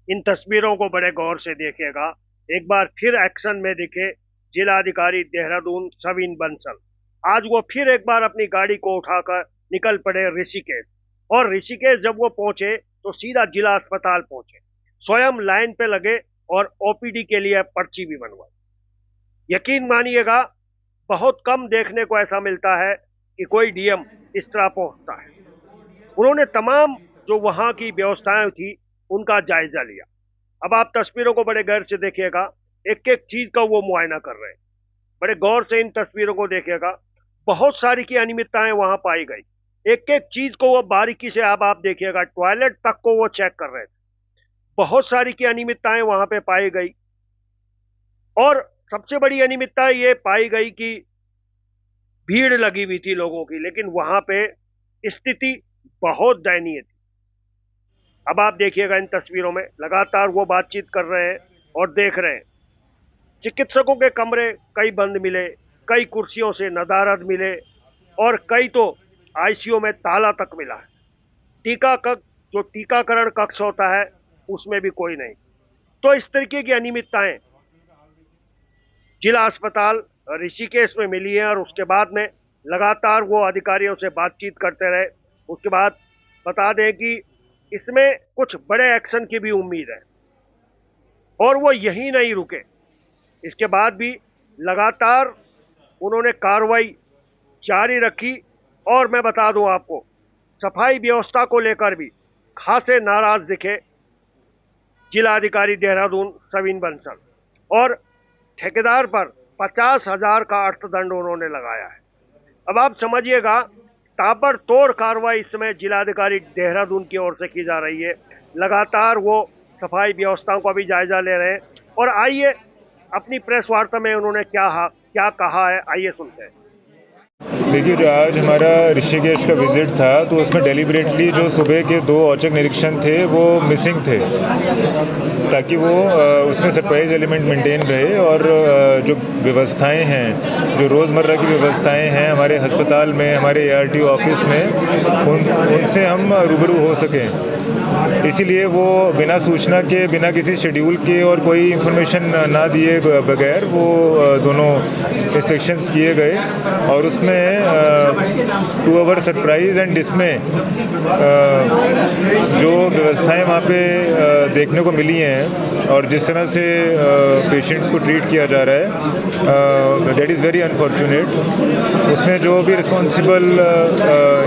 इन तस्वीरों को बड़े गौर से देखिएगा। एक बार फिर एक्शन में दिखे जिलाधिकारी देहरादून सविन बंसल। आज वो फिर एक बार अपनी गाड़ी को उठाकर निकल पड़े ऋषिकेश। और ऋषिकेश जब वो पहुंचे तो सीधा जिला अस्पताल पहुंचे, स्वयं लाइन पे लगे और ओपीडी के लिए पर्ची भी बनवाई। यकीन मानिएगा, बहुत कम देखने को ऐसा मिलता है कि कोई डीएम इस तरह पहुंचता है। उन्होंने तमाम जो वहां की व्यवस्थाएं थी उनका जायजा लिया। अब आप तस्वीरों को बड़े गौर से देखिएगा, एक एक चीज का वो मुआयना कर रहे हैं। बड़े गौर से इन तस्वीरों को देखिएगा। बहुत सारी की अनियमितताएं वहां पाई गई। एक एक चीज को वो बारीकी से अब आप देखिएगा, टॉयलेट तक को वो चेक कर रहे थे। बहुत सारी की अनियमितताएं वहां पे पाई गई। और सबसे बड़ी अनियमितता ये पाई गई कि भीड़ लगी हुई थी लोगों की, लेकिन वहां पे स्थिति बहुत दयनीय थी। अब आप देखिएगा इन तस्वीरों में लगातार वो बातचीत कर रहे हैं और देख रहे हैं। चिकित्सकों के कमरे कई बंद मिले, कई कुर्सियों से नदारद मिले और कई तो आईसीयू में ताला तक मिला है। टीका कक्ष, जो टीकाकरण कक्ष होता है, उसमें भी कोई नहीं। तो इस तरीके की अनियमितताएं जिला अस्पताल ऋषिकेश में मिली है और उसके बाद में लगातार वो अधिकारियों से बातचीत करते रहे। उसके बाद बता दें कि इसमें कुछ बड़े एक्शन की भी उम्मीद है और वो यही नहीं रुके। इसके बाद भी लगातार उन्होंने कार्रवाई जारी रखी। और मैं बता दूं आपको, सफाई व्यवस्था को लेकर भी खासे नाराज दिखे जिलाधिकारी देहरादून सविन बंसल और ठेकेदार पर 50,000 का अर्थदंड उन्होंने लगाया है। अब आप समझिएगा, ताबड़तोड़ कार्रवाई इस समय जिलाधिकारी देहरादून की ओर से की जा रही है। लगातार वो सफाई व्यवस्थाओं का भी जायजा ले रहे हैं। और आइए, अपनी प्रेस वार्ता में उन्होंने क्या कहा है, आइए सुनते हैं। देखिए, जो आज हमारा ऋषिकेश का विजिट था तो उसमें डेलिबरेटली जो सुबह के 2 औचक निरीक्षण थे वो मिसिंग थे, ताकि वो उसमें सरप्राइज एलिमेंट मेंटेन रहे और जो व्यवस्थाएं हैं, जो रोज़मर्रा की व्यवस्थाएं हैं हमारे अस्पताल में, हमारे ARTO ऑफिस में, उनसे हम रूबरू हो सकें। इसीलिए वो बिना सूचना के, बिना किसी शेड्यूल के और कोई इन्फॉर्मेशन ना दिए बगैर वो दोनों इंस्पेक्शंस किए गए। और उसमें 2 आवर सरप्राइज एंड डिसमे जो व्यवस्थाएं वहाँ पे देखने को मिली हैं और जिस तरह से पेशेंट्स को ट्रीट किया जा रहा है, दैट इज़ वेरी अनफॉर्चुनेट। उसमें जो भी रिस्पॉन्सिबल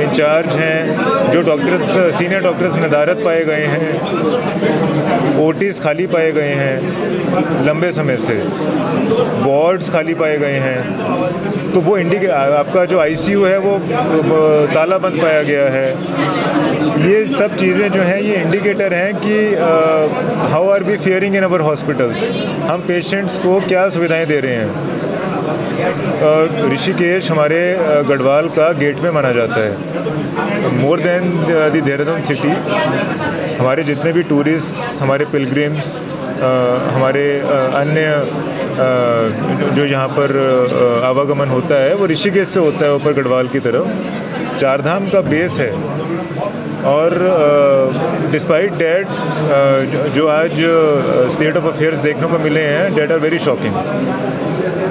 इंचार्ज हैं, जो डॉक्टर्स, सीनियर डॉक्टर्स नदारत पाए गए हैं, ओटीज़ खाली पाए गए हैं लंबे समय से, वार्ड्स खाली पाए गए हैं, तो वो आपका जो आईसीयू है वो ताला बंद पाया गया है। ये सब चीज़ें जो हैं, ये इंडिकेटर हैं कि how are we faring in our hospitals, हम पेशेंट्स को क्या सुविधाएं दे रहे हैं। और ऋषिकेश हमारे गढ़वाल का गेटवे माना जाता है, more than the Dehradun city. हमारे जितने भी टूरिस्ट, हमारे पिलग्रिम्स, हमारे अन्य जो यहाँ पर आवागमन होता है वो ऋषिकेश से होता है ऊपर गढ़वाल की तरफ। 4 धाम का बेस है। और डिस्पाइट डैट जो आज स्टेट ऑफ अफेयर्स देखने को मिले हैं, डैट आर वेरी शॉकिंग।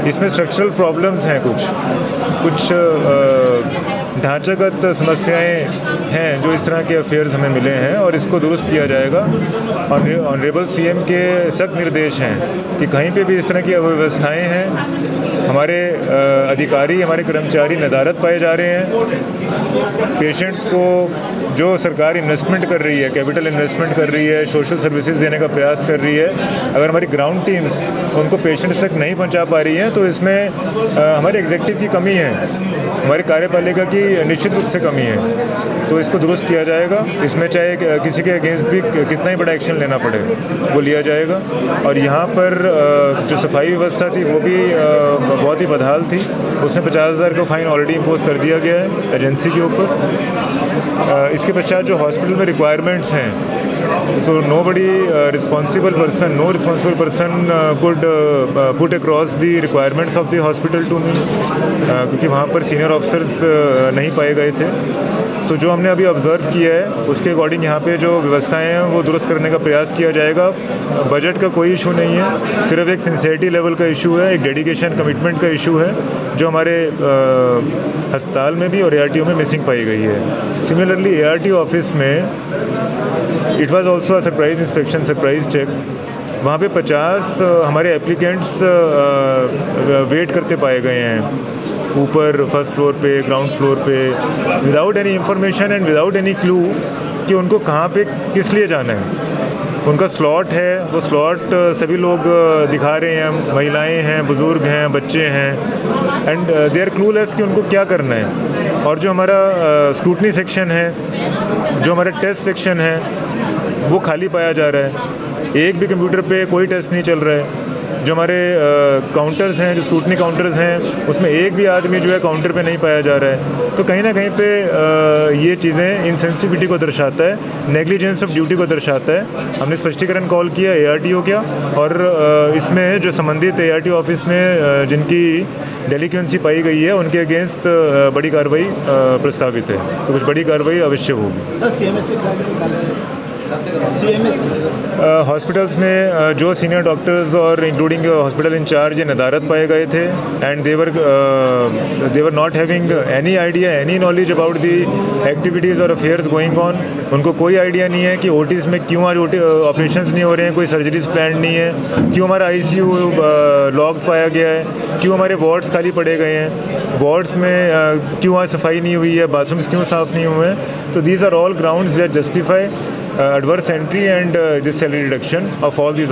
इसमें स्ट्रक्चरल प्रॉब्लम्स हैं, कुछ ढांचागत समस्याएं हैं जो इस तरह के अफेयर्स हमें मिले हैं और इसको दुरुस्त किया जाएगा। ऑनरेबल सीएम के सख्त निर्देश हैं कि कहीं पे भी इस तरह की अव्यवस्थाएं हैं, हमारे अधिकारी, हमारे कर्मचारी नदारत पाए जा रहे हैं। पेशेंट्स को जो सरकार इन्वेस्टमेंट कर रही है, कैपिटल इन्वेस्टमेंट कर रही है, सोशल सर्विसेज देने का प्रयास कर रही है, अगर हमारी ग्राउंड टीम्स उनको पेशेंट्स तक नहीं पहुंचा पा रही हैं तो इसमें हमारे एग्जीक्यूटिव की कमी है, हमारी कार्यपालिका की निश्चित रूप से कमी है। तो इसको दुरुस्त किया जाएगा। इसमें चाहे किसी के अगेंस्ट भी कितना ही बड़ा एक्शन लेना पड़े वो लिया जाएगा। और यहाँ पर जो सफाई व्यवस्था थी वो भी बहुत ही बदहाल थी। उसमें 50,000 का फाइन ऑलरेडी इम्पोज कर दिया गया है एजेंसी के ऊपर। इसके पश्चात जो हॉस्पिटल में रिक्वायरमेंट्स हैं, so no responsible person could put across the requirements of the hospital to me, क्योंकि वहाँ पर सीनियर ऑफिसर्स नहीं पाए गए थे। सो जो हमने अभी ऑब्ज़र्व किया है उसके अकॉर्डिंग यहाँ पे जो व्यवस्थाएं हैं वो दुरुस्त करने का प्रयास किया जाएगा। बजट का कोई इशू नहीं है, सिर्फ एक सिंसेरिटी लेवल का इशू है, एक डेडिकेशन कमिटमेंट का इशू है जो हमारे अस्पताल में भी और ARTO में मिसिंग पाई गई है। सिमिलरली ARTO ऑफिस में it was also a surprise inspection, surprise check. वहाँ पे 50 हमारे एप्लीकेंट्स वेट करते पाए गए हैं ऊपर फर्स्ट फ्लोर पे, ग्राउंड फ्लोर पे, without any information and without any clue कि उनको कहाँ पे किस लिए जाना है। उनका स्लॉट है, वो स्लॉट सभी लोग दिखा रहे हैं, महिलाएं हैं, बुज़ुर्ग हैं, बच्चे हैं, एंड दे आर क्लूलेस कि उनको क्या करना है। और जो हमारा स्क्रूटनी सेक्शन है, जो हमारा टेस्ट सेक्शन है, वो खाली पाया जा रहा है। एक भी कंप्यूटर पे कोई टेस्ट नहीं चल रहा है। जो हमारे काउंटर्स हैं, जो स्क्रूटनी काउंटर्स हैं, उसमें एक भी आदमी जो है काउंटर पे नहीं पाया जा रहा है। तो कहीं ना कहीं पे ये चीज़ें इनसेंसिटिविटी को दर्शाता है, नेग्लिजेंस ऑफ ड्यूटी को दर्शाता है। हमने स्पष्टीकरण कॉल किया ARTO क्या, और इसमें जो संबंधित ARTO ऑफिस में जिनकी डेलिक्वेंसी पाई गई है उनके अगेंस्ट बड़ी कार्रवाई प्रस्तावित है। तो कुछ बड़ी कार्रवाई अवश्य होगी। हॉस्पिटल्स में जो सीनियर डॉक्टर्स और इंक्लूडिंग हॉस्पिटल इंचार्ज नदारत पाए गए थे, and they were not having any idea, any knowledge about the activities और अफेयर्स गोइंग ऑन। उनको कोई आइडिया नहीं है कि OTs में क्यों आज ऑपरेशंस नहीं हो रहे हैं, कोई सर्जरीज प्लान नहीं है, क्यों हमारा ICU लॉक पाया गया है, क्यों हमारे वार्ड्स खाली पड़े गए हैं, वार्ड्स में क्यों आज सफाई नहीं हुई है, बाथरूम्स क्यों साफ़ नहीं हुए हैं। तो these are all grounds that justify adverse entry and this salary reduction of all these